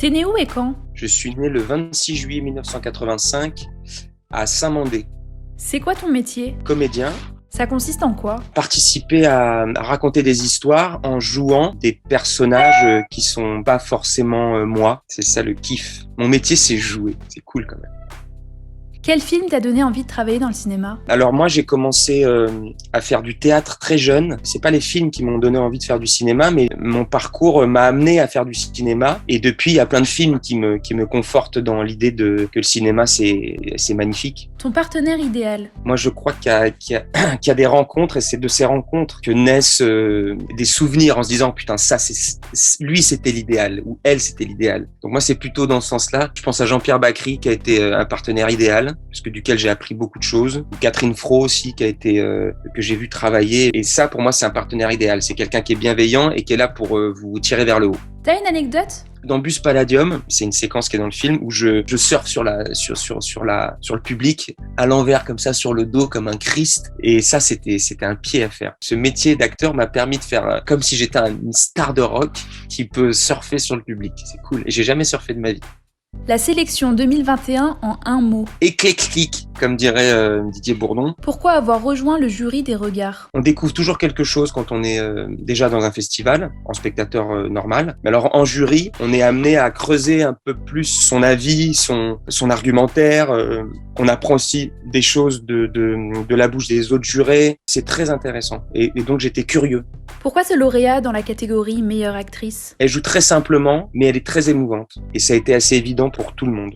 T'es né où et quand? Je suis né le 26 juillet 1985 à Saint-Mandé. C'est quoi ton métier? Comédien, Ça consiste en quoi? participer à raconter des histoires en jouant des personnages qui sont pas forcément moi. C'est ça le kiff. Mon métier, c'est jouer. C'est cool quand même. Quel film t'a donné envie de travailler dans le cinéma? Alors moi, j'ai commencé à faire du théâtre très jeune. C'est pas les films qui m'ont donné envie de faire du cinéma, mais mon parcours m'a amené à faire du cinéma. Et depuis, il y a plein de films qui me confortent dans l'idée que le cinéma, c'est magnifique. Ton partenaire idéal? Moi, je crois qu'il y a des rencontres, et c'est de ces rencontres que naissent des souvenirs en se disant putain, ça, lui, c'était l'idéal, ou elle, c'était l'idéal. Donc moi, c'est plutôt dans ce sens-là. Je pense à Jean-Pierre Bacri, qui a été un partenaire idéal, parce que duquel j'ai appris beaucoup de choses. Catherine Fro aussi, qui a été que j'ai vu travailler. Et ça, pour moi, c'est un partenaire idéal. C'est quelqu'un qui est bienveillant et qui est là pour vous tirer vers le haut. T'as une anecdote? Dans Bus Palladium, c'est une séquence qui est dans le film où je surfe sur le public à l'envers comme ça, sur le dos comme un Christ. Et ça, c'était un pied à faire. Ce métier d'acteur m'a permis de faire comme si j'étais une star de rock qui peut surfer sur le public. C'est cool. Et j'ai jamais surfé de ma vie. La sélection 2021 en un mot. Éclectique, comme dirait Didier Bourdon. Pourquoi avoir rejoint le jury des regards? On découvre toujours quelque chose quand on est déjà dans un festival, en spectateur normal. Mais alors en jury, on est amené à creuser un peu plus son avis, son argumentaire. On apprend aussi des choses de la bouche des autres jurés. C'est très intéressant. Et donc j'étais curieux. Pourquoi ce lauréat dans la catégorie meilleure actrice? Elle joue très simplement, mais elle est très émouvante. Et ça a été assez évident pour tout le monde.